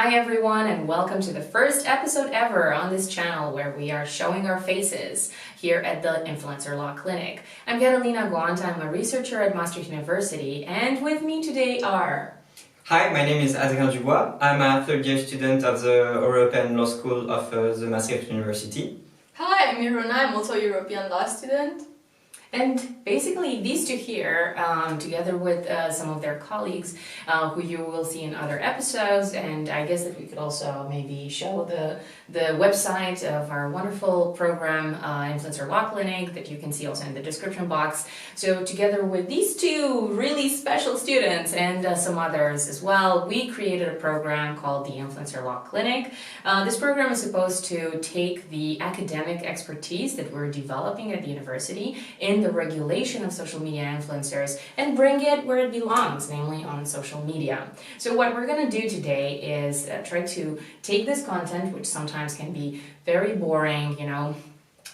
Hi everyone, and welcome to the first episode ever on this channel where we are showing our faces here at the Influencer Law Clinic. I'm Carolina Guanta, I'm a researcher at Maastricht University, and with me today are... Hi, my name is Adrien Dubois. I'm a third-year student of the European Law School of the Maastricht University. Hi, I'm Miruna. I'm also a European law student. And basically these two here, together with some of their colleagues, who you will see in other episodes, and I guess that we could also maybe show the website of our wonderful program, Influencer Law Clinic, that you can see also in the description box. So together with these two really special students and some others as well, we created a program called the Influencer Law Clinic. This program is supposed to take the academic expertise that we're developing at the university in the regulation of social media influencers and bring it where it belongs, namely on social media. So what we're going to do today is try to take this content, which sometimes can be very boring, you know.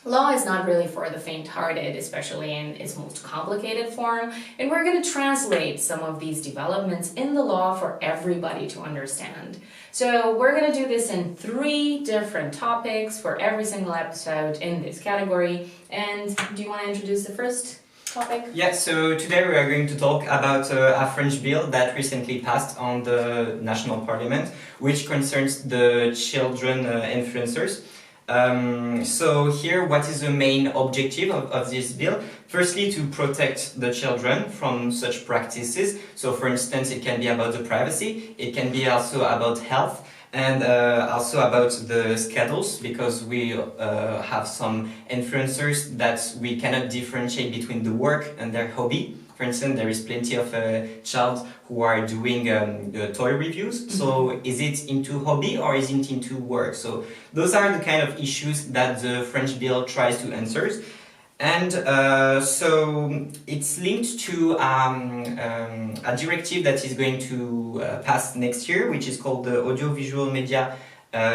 Law is not really for the faint-hearted, especially in its most complicated form, and we're going to translate some of these developments in the law for everybody to understand. So we're going to do this in 3 different topics for every single episode in this category. And do you want to introduce the first topic? Yeah, so today we are going to talk about a French bill that recently passed on the National Parliament, which concerns the children influencers. So here, what is the main objective of this bill? Firstly, to protect the children from such practices. So for instance, it can be about the privacy, it can be also about health, and also about the schedules, because we have some influencers that we cannot differentiate between the work and their hobby. For instance, there is plenty of child who are doing toy reviews. So is it into hobby or is it into work? So those are the kind of issues that the French bill tries to answer. And so it's linked to a directive that is going to pass next year, which is called the Audiovisual Media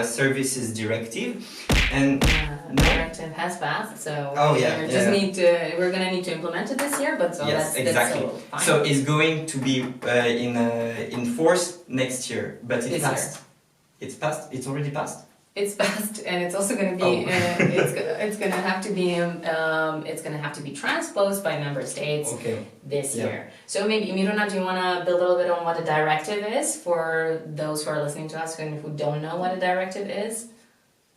Services Directive. And the directive has passed, so we're going to need to implement it this year, but so yes, that's exactly. so fine. So it's going to be in force next year, but it passed. It's passed. It's already passed. It's passed, and it's also going to be it's going to have to be transposed by member states this year. So maybe Miruna, do you want to build a little bit on what a directive is for those who are listening to us and who don't know what a directive is?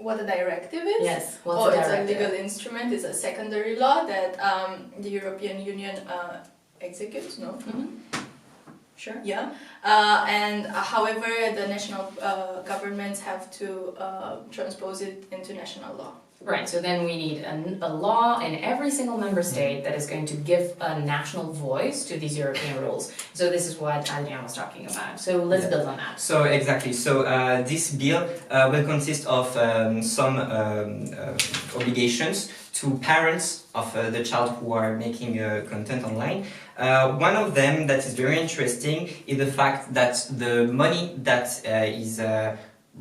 What a directive is? Yes. What's a directive? It's a legal instrument. It's a secondary law that the European Union executes. No. Mm-hmm. Sure. Yeah. However, the national governments have to transpose it into national law. Right, so then we need a law in every single member state that is going to give a national voice to these European rules. So this is what Adrien was talking about. So let's build on that. So exactly. So this bill will consist of some obligations to parents of the child who are making content online. One of them that is very interesting is the fact that the money that is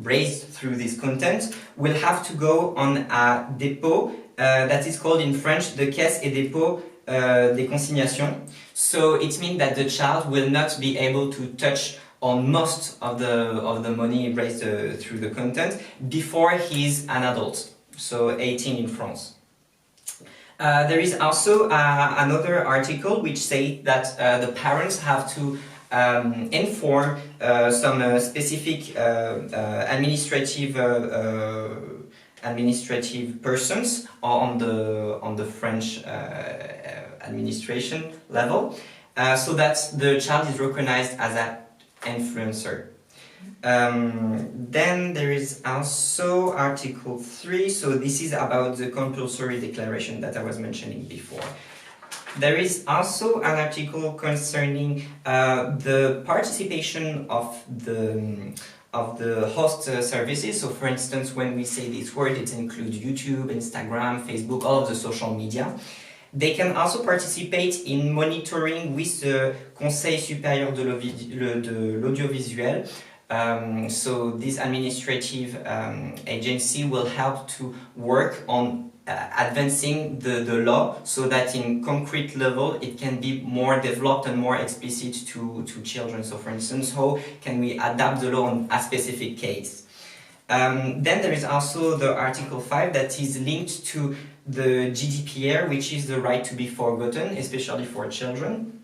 raised through this content will have to go on a dépôt that is called in French the caisse et dépôt des consignations. So it means that the child will not be able to touch on most of the money raised through the content before he's an adult, so 18 in France. There is also another article which says that the parents have to inform some specific administrative persons on the French administration level, so that the child is recognized as an influencer. Then there is also Article 3, so this is about the compulsory declaration that I was mentioning before. There is also an article concerning the participation of the host services. So for instance, when we say this word, it includes YouTube, Instagram, Facebook, all of the social media. They can also participate in monitoring with the Conseil supérieur de l'audiovisuel. So this administrative agency will help to work on advancing the law so that in concrete level it can be more developed and more explicit to children. So for instance, how can we adapt the law on a specific case? Then there is also the Article 5 that is linked to the GDPR, which is the right to be forgotten, especially for children.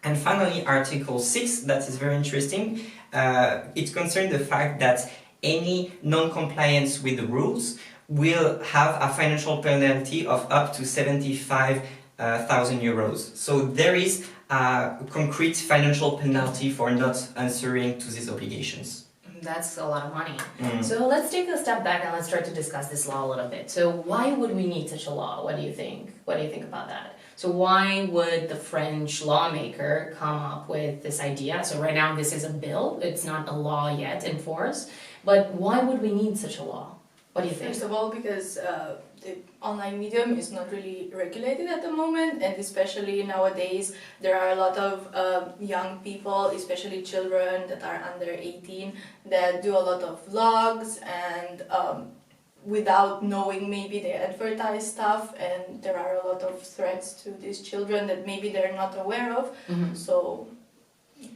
And finally, Article 6, that is very interesting. It concerns the fact that any non-compliance with the rules will have a financial penalty of up to 75,000 euros. So there is a concrete financial penalty for not answering to these obligations. That's a lot of money. So let's take a step back and let's try to discuss this law a little bit. So why would we need such a law? What do you think? What do you think about that? So why would the French lawmaker come up with this idea? So right now this is a bill, it's not a law yet in force, but why would we need such a law? What do you think? First of all, because the online medium is not really regulated at the moment, and especially nowadays there are a lot of young people, especially children that are under 18, that do a lot of vlogs and without knowing maybe they advertise stuff, and there are a lot of threats to these children that maybe they're not aware of. So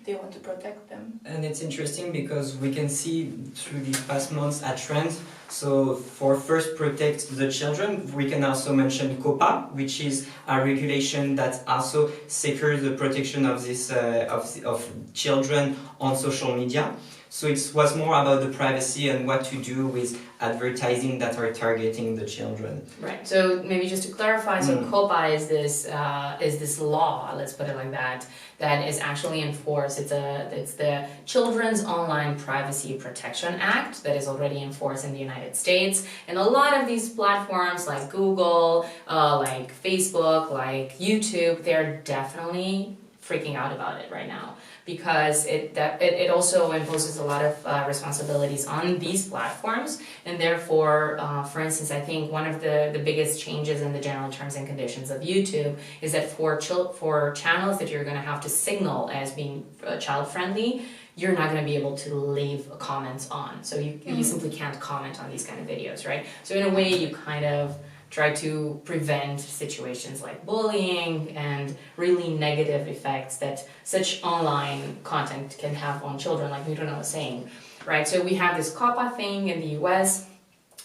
they want to protect them. And it's interesting because we can see through these past months a trend. So for first protect the children, we can also mention COPA, which is a regulation that also secures the protection of this of children on social media. So it was more about the privacy and what to do with advertising that are targeting the children. Right. So maybe just to clarify, so COPA is this law, let's put it like that, that is actually enforced. It's the Children's Online Privacy Protection Act that is already enforced in the United States, and a lot of these platforms like Google, like Facebook, like YouTube, they're definitely freaking out about it right now, because it also imposes a lot of responsibilities on these platforms, and therefore, for instance, I think one of the biggest changes in the general terms and conditions of YouTube is that for channels that you're going to have to signal as being child-friendly, you're not going to be able to leave comments on. So you simply can't comment on these kind of videos, right? So in a way, you kind of try to prevent situations like bullying and really negative effects that such online content can have on children, like Miruna was saying, right? So we have this COPA thing in the US,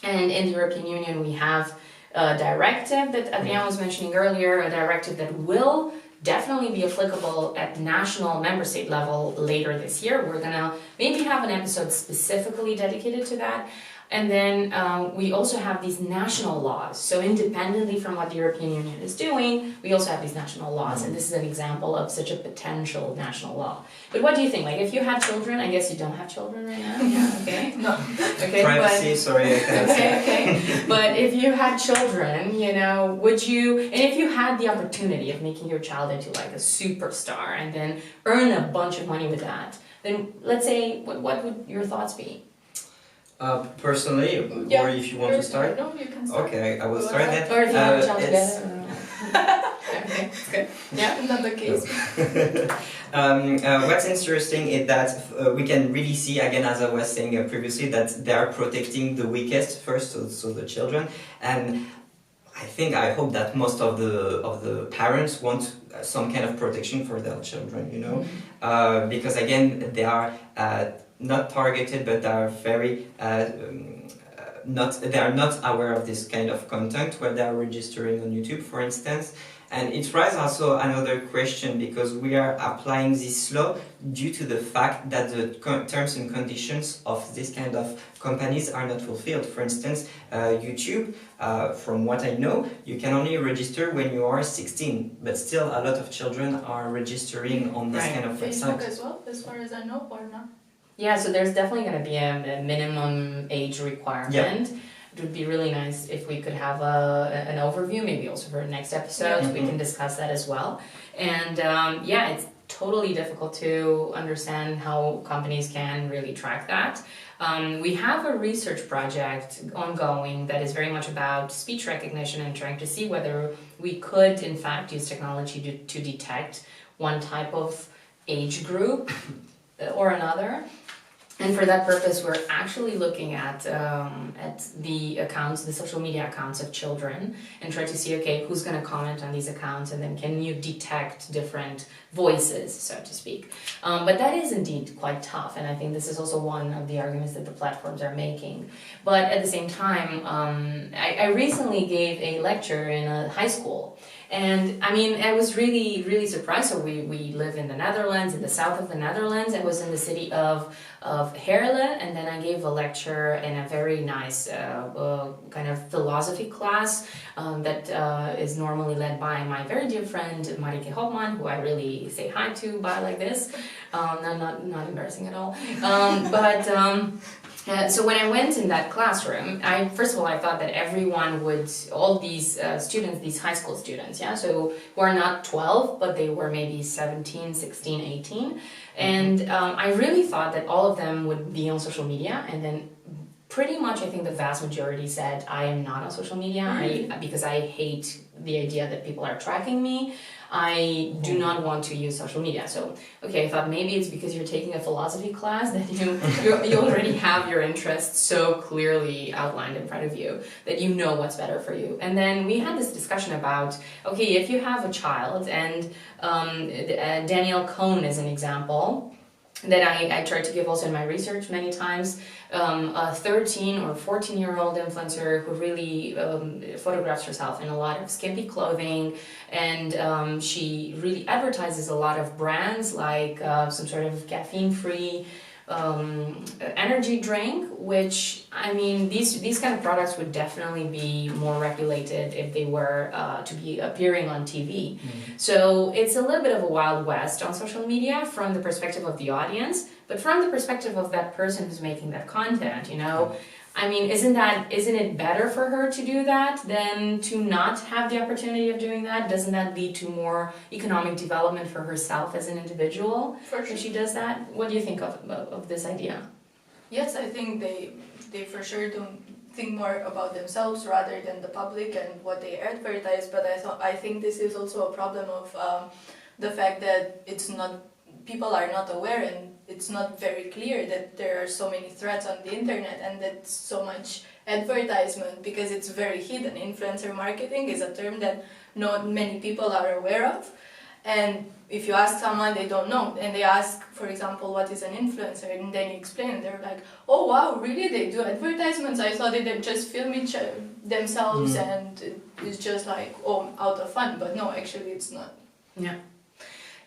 and in the European Union we have a directive that Adrian was mentioning earlier, a directive that will definitely be applicable at national member state level later this year. We're gonna maybe have an episode specifically dedicated to that. And then we also have these national laws. So independently from what the European Union is doing, we also have these national laws. And this is an example of such a potential national law. But what do you think? Like, if you had children, I guess you don't have children right now? Yeah, okay. No. Okay, Privacy, sorry. okay. But if you had children, you know, would you, and if you had the opportunity of making your child into like a superstar and then earn a bunch of money with that, then let's say, what would your thoughts be? Personally, or if you want to start? No, you can start. Okay, I will start then. Or if you have a child together. Okay, that's good. Yeah, not the case. What's interesting is that we can really see, again, as I was saying previously, that they are protecting the weakest first, so the children. And I hope that most of the parents want some kind of protection for their children, you know, because again, they are not targeted, but they are very they are not aware of this kind of content when they are registering on YouTube, for instance. And it raises also another question, because we are applying this law due to the fact that the terms and conditions of this kind of companies are not fulfilled. For instance, YouTube, from what I know, you can only register when you are 16, but still a lot of children are registering on this kind of website. Facebook as well, as far as I know, or not? Yeah, so there's definitely going to be a minimum age requirement. Yep. It would be really nice if we could have an overview, maybe also for next episode, we can discuss that as well. And yeah, it's totally difficult to understand how companies can really track that. We have a research project ongoing that is very much about speech recognition and trying to see whether we could in fact use technology to detect one type of age group or another. And for that purpose, we're actually looking at the accounts, the social media accounts of children, and try to see, okay, who's going to comment on these accounts, and then can you detect different voices, so to speak. But that is indeed quite tough, and I think this is also one of the arguments that the platforms are making. But at the same time, I recently gave a lecture in a high school. And I mean, I was really, really surprised. So we live in the Netherlands, in the south of the Netherlands. I was in the city of Heerlen, and then I gave a lecture in a very nice kind of philosophy class that is normally led by my very dear friend Marike Hopman, who I really say hi to by like this. Not embarrassing at all. So when I went in that classroom, first of all, I thought that everyone would, all these students, these high school students, so who are not 12, but they were maybe 17, 16, 18. And I really thought that all of them would be on social media, and then pretty much I think the vast majority said, I am not on social media because I hate the idea that people are tracking me. I do not want to use social media. So, okay, I thought maybe it's because you're taking a philosophy class that you already have your interests so clearly outlined in front of you that you know what's better for you. And then we had this discussion about, okay, if you have a child, and Danielle Cohn is an example that I tried to give also in my research many times, a 13 or 14-year-old influencer who really photographs herself in a lot of skimpy clothing, and she really advertises a lot of brands like some sort of caffeine-free energy drink, which, I mean, these kind of products would definitely be more regulated if they were to be appearing on TV. So it's a little bit of a wild west on social media from the perspective of the audience, but from the perspective of that person who's making that content, I mean, isn't it better for her to do that than to not have the opportunity of doing that? Doesn't that lead to more economic development for herself as an individual if she does that? What do you think of this idea? Yes, I think they for sure don't think more about themselves rather than the public and what they advertise. But I think this is also a problem of the fact that people are not aware, and it's not very clear that there are so many threats on the internet and that so much advertisement, because it's very hidden. Influencer marketing is a term that not many people are aware of, and if you ask someone, they don't know, and they ask, for example, what is an influencer, and then you explain, and they're like, oh wow, really, they do advertisements? I thought they just film themselves and it's just like, oh, out of fun, but no, actually it's not.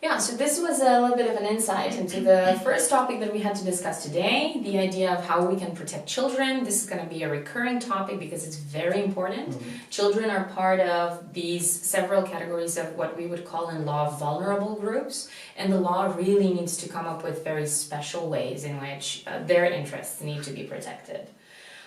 Yeah, so this was a little bit of an insight into the first topic that we had to discuss today, the idea of how we can protect children. This is going to be a recurring topic because it's very important. Children are part of these several categories of what we would call in law vulnerable groups, and the law really needs to come up with very special ways in which their interests need to be protected.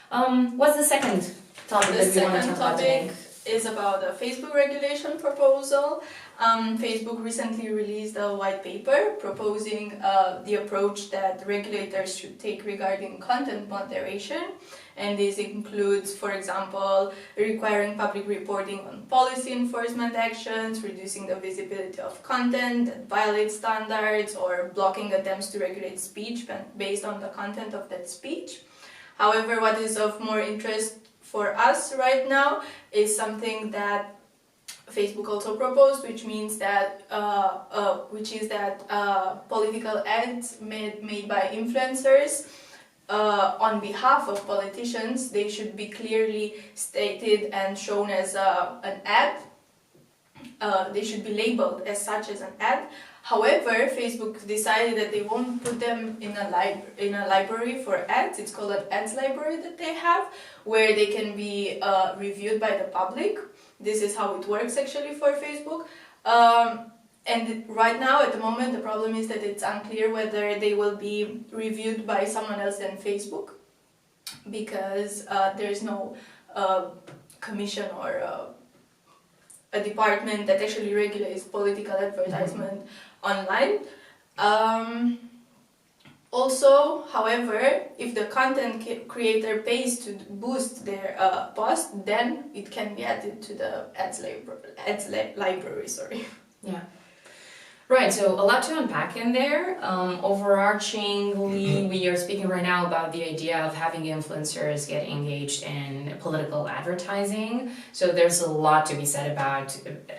What's the second topic that we want to talk about today? Is about a Facebook regulation proposal. Facebook recently released a white paper proposing the approach that regulators should take regarding content moderation, and this includes, for example, requiring public reporting on policy enforcement actions, reducing the visibility of content that violates standards, or blocking attempts to regulate speech based on the content of that speech. However, what is of more interest for us right now is something that Facebook also proposed, which is that political ads made by influencers on behalf of politicians, they should be clearly stated and shown as an ad. They should be labeled as such as an ad. However, Facebook decided that they won't put them in a library for ads. It's called an ads library that they have, where they can be reviewed by the public. This is how it works actually for Facebook. And right now, at the moment, the problem is that it's unclear whether they will be reviewed by someone else than Facebook, because there's no commission or a department that actually regulates political advertisement online. Also, however, if the content creator pays to boost their post, then it can be added to the ads library. Sorry. Yeah. Right, so a lot to unpack in there. Overarchingly, we are speaking right now about the idea of having influencers get engaged in political advertising. So there's a lot to be said about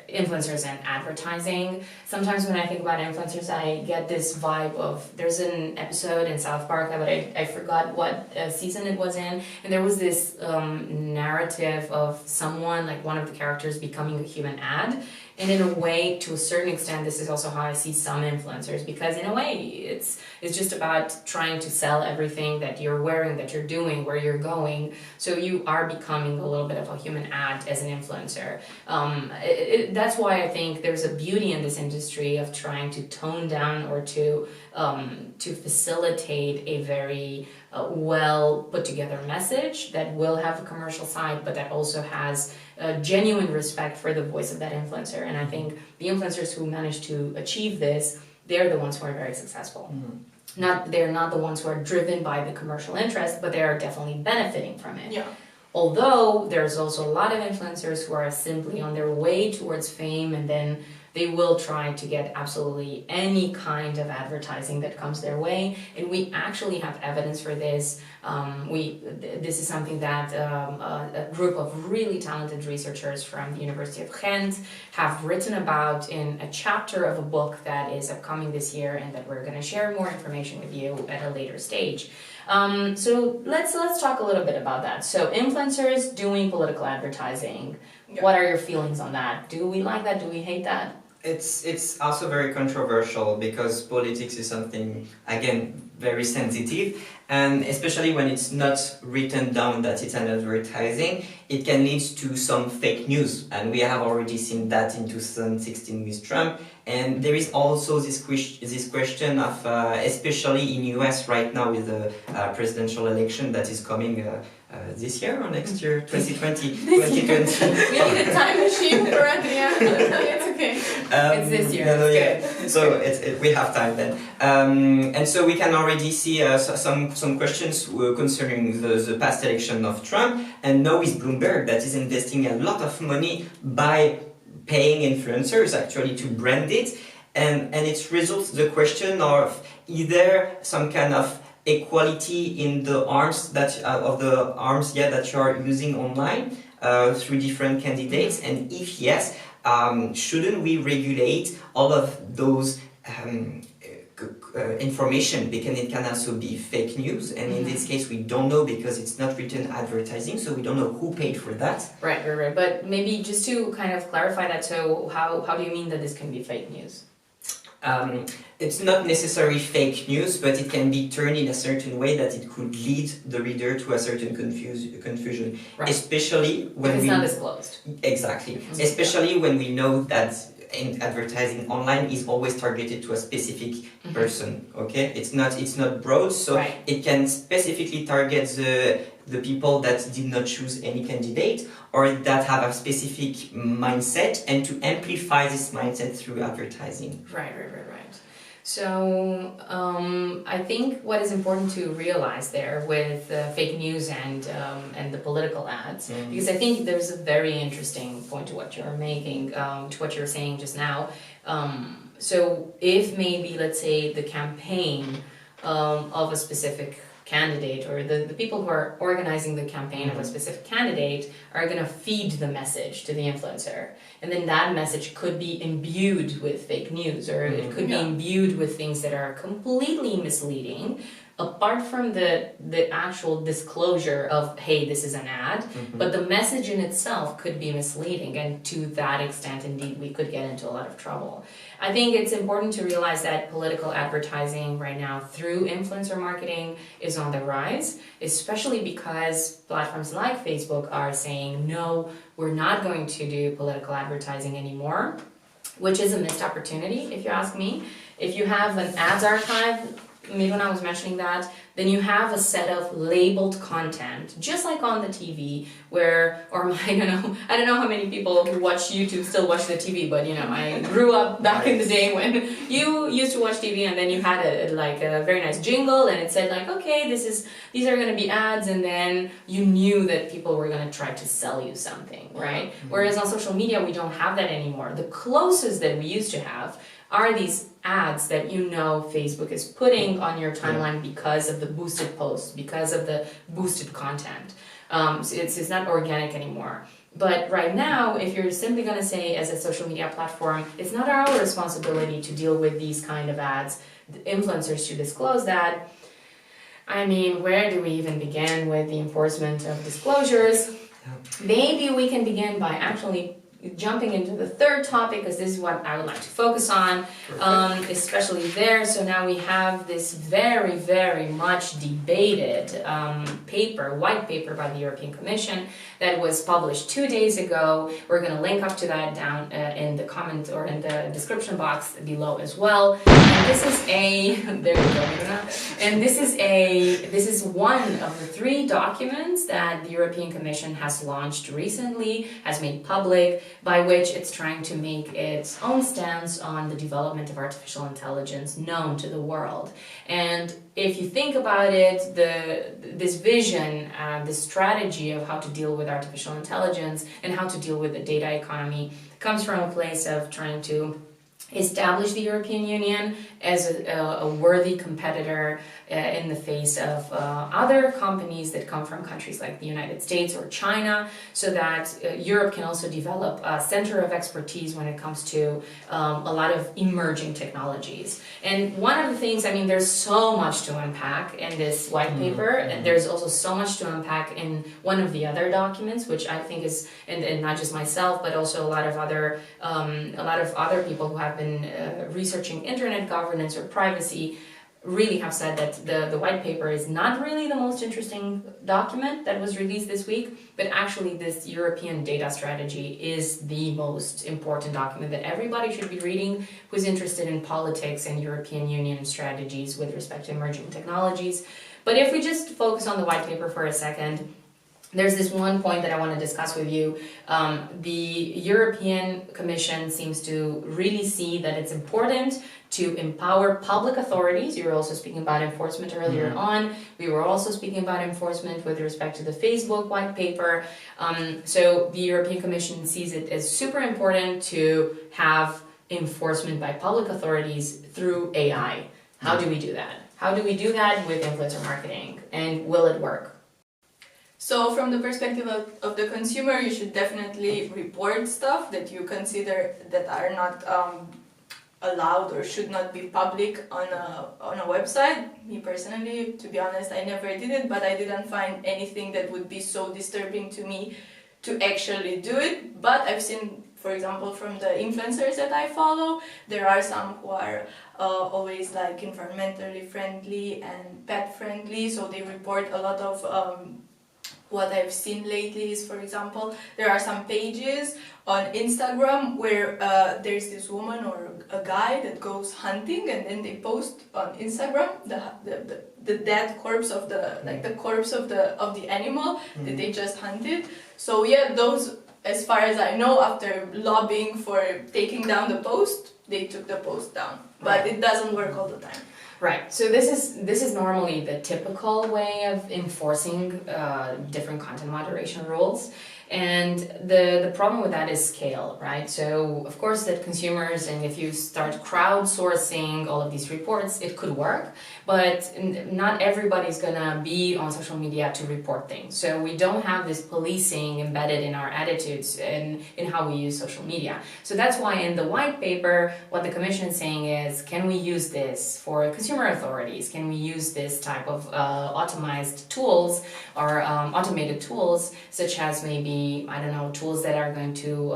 influencers and advertising. Sometimes when I think about influencers, I get this vibe of, there's an episode in South Park, but I forgot what season it was in, and there was this narrative of someone, like one of the characters, becoming a human ad. And in a way, to a certain extent, this is also how I see some influencers, because in a way, it's just about trying to sell everything that you're wearing, that you're doing, where you're going. So you are becoming a little bit of a human ad as an influencer. That's why I think there's a beauty in this industry of trying to tone down or to facilitate a very well put together message that will have a commercial side, but that also has genuine respect for the voice of that influencer. And I think the influencers who manage to achieve this, they're the ones who are very successful. They're not the ones who are driven by the commercial interest, but they are definitely benefiting from it. Yeah. Although there's also a lot of influencers who are simply on their way towards fame, and then they will try to get absolutely any kind of advertising that comes their way. And we actually have evidence for this. This is something that a group of really talented researchers from the University of Ghent have written about in a chapter of a book that is upcoming this year, and that we're going to share more information with you at a later stage. So let's talk a little bit about that. So influencers doing political advertising. Yeah. What are your feelings on that? Do we like that? Do we hate that? It's also very controversial, because politics is something, again, very sensitive, and especially when it's not written down that it's an advertising, it can lead to some fake news, and we have already seen that in 2016 with Trump. And there is also this question of, especially in US right now with the presidential election that is coming this year or next year, 2020. 2020. We need a time machine for Adrian. It's okay. It's this year. It's good. So we have time then. And so we can already see some questions concerning the past election of Trump, and now with Bloomberg that is investing a lot of money by paying influencers actually to brand it, and it results the question of either some kind of equality in the arms that you are using online through different candidates, and if yes, shouldn't we regulate all of those information, because it can also be fake news, and in this case we don't know, because it's not written advertising, so we don't know who paid for that. Right. But maybe just to kind of clarify that, so how do you mean that this can be fake news? It's not necessarily fake news, but it can be turned in a certain way that it could lead the reader to a certain confusion, Right. especially when it's not disclosed. Exactly, especially when we know that in advertising online is always targeted to a specific person. Okay, it's not broad, so Right. it can specifically target the people that did not choose any candidate, or that have a specific mindset, and to amplify this mindset through advertising. Right. So I think what is important to realize there with fake news and the political ads, because I think there's a very interesting point to what you're making, to what you're saying just now. So if maybe, let's say, the campaign of a specific candidate, or the people who are organizing the campaign of a specific candidate are going to feed the message to the influencer, and then that message could be imbued with fake news, or it could be imbued with things that are completely misleading, apart from the actual disclosure of, hey, this is an ad, but the message in itself could be misleading, and to that extent, indeed, we could get into a lot of trouble. I think it's important to realize that political advertising right now through influencer marketing is on the rise, especially because platforms like Facebook are saying, no, we're not going to do political advertising anymore, which is a missed opportunity, if you ask me. If you have an ads archive, maybe when I was mentioning that, then you have a set of labeled content, just like on the TV, where, or I don't know how many people who watch YouTube still watch the TV, but I grew up back in the day when you used to watch TV, and then you had a very nice jingle, and it said like, okay, these are going to be ads, and then you knew that people were going to try to sell you something, right? Whereas on social media, we don't have that anymore. The closest that we used to have are these ads that Facebook is putting on your timeline because of the boosted posts, because of the boosted content. So it's not organic anymore. But right now, if you're simply going to say as a social media platform, it's not our responsibility to deal with these kind of ads, the influencers should disclose that. I mean, where do we even begin with the enforcement of disclosures? Maybe we can begin by actually jumping into the third topic, because this is what I would like to focus on, especially there. So now we have this very, very much debated white paper by the European Commission that was published 2 days ago. We're going to link up to that down in the comment or in the description box below as well. And this is there you go, Mira. And this is one of the 3 documents that the European Commission has launched recently, has made public, by which it's trying to make its own stance on the development of artificial intelligence known to the world. And if you think about it, this vision, this strategy of how to deal with artificial intelligence and how to deal with the data economy comes from a place of trying to establish the European Union as a worthy competitor in the face of other companies that come from countries like the United States or China, so that Europe can also develop a center of expertise when it comes to a lot of emerging technologies. And one of the things, there's so much to unpack in this white paper, and there's also so much to unpack in one of the other documents, which I think is, and not just myself, but also a lot of other people who have been researching internet governance or privacy really have said that the white paper is not really the most interesting document that was released this week, but actually this European data strategy is the most important document that everybody should be reading who's interested in politics and European Union strategies with respect to emerging technologies. But if we just focus on the white paper for a second, there's this one point that I want to discuss with you. The European Commission seems to really see that it's important to empower public authorities. You were also speaking about enforcement earlier on. We were also speaking about enforcement with respect to the Facebook white paper. So the European Commission sees it as super important to have enforcement by public authorities through AI. How do we do that? How do we do that with influencer marketing? And will it work? So from the perspective of the consumer, you should definitely report stuff that you consider that are not allowed or should not be public on a website. Me personally, to be honest, I never did it, but I didn't find anything that would be so disturbing to me to actually do it. But I've seen, for example, from the influencers that I follow, there are some who are always like environmentally friendly and pet friendly, so they report a lot of what I've seen lately is, for example, there are some pages on Instagram where there's this woman or a guy that goes hunting, and then they post on Instagram the dead corpse of the corpse of the animal that they just hunted. So yeah, those, as far as I know, after lobbying for taking down the post, they took the post down. But it doesn't work all the time. Right. So this is normally the typical way of enforcing different content moderation rules. And the problem with that is scale, right? So of course that consumers, and if you start crowdsourcing all of these reports, it could work, but not everybody's gonna be on social media to report things. So we don't have this policing embedded in our attitudes and in how we use social media. So that's why in the white paper, what the Commission is saying is, can we use this for consumer authorities? Can we use this type of automized tools or automated tools, such as maybe, I don't know, tools that are going to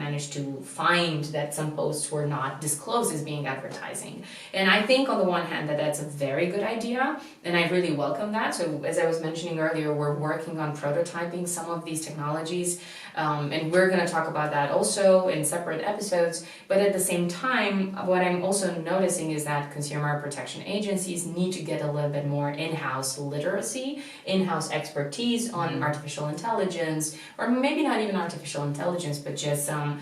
manage to find that some posts were not disclosed as being advertising. And I think on the one hand that that's a very good idea, and I really welcome that. So as I was mentioning earlier, we're working on prototyping some of these technologies And we're going to talk about that also in separate episodes. But at the same time, what I'm also noticing is that consumer protection agencies need to get a little bit more in-house literacy, in-house expertise on artificial intelligence, or maybe not even artificial intelligence, but just some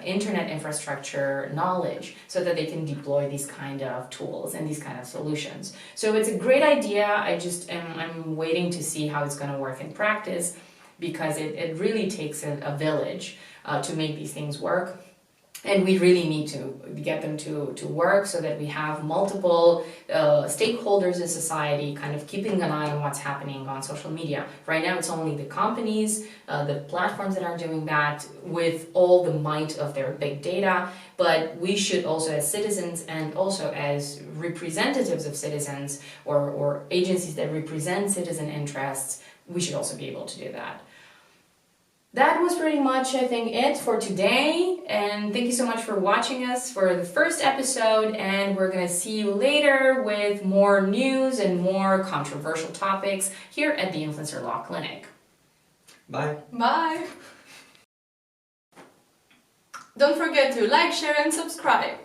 internet infrastructure knowledge, so that they can deploy these kind of tools and these kind of solutions. So it's a great idea. I'm waiting to see how it's going to work in practice, because it really takes a village to make these things work. And we really need to get them to work, so that we have multiple stakeholders in society kind of keeping an eye on what's happening on social media. Right now it's only the companies, the platforms that are doing that with all the might of their big data, but we should also, as citizens and also as representatives of citizens, or agencies that represent citizen interests, we should also be able to do that. That was pretty much, I think, it for today, and thank you so much for watching us for the first episode, and we're going to see you later with more news and more controversial topics here at the Influencer Law Clinic. Bye. Bye! Don't forget to like, share and subscribe.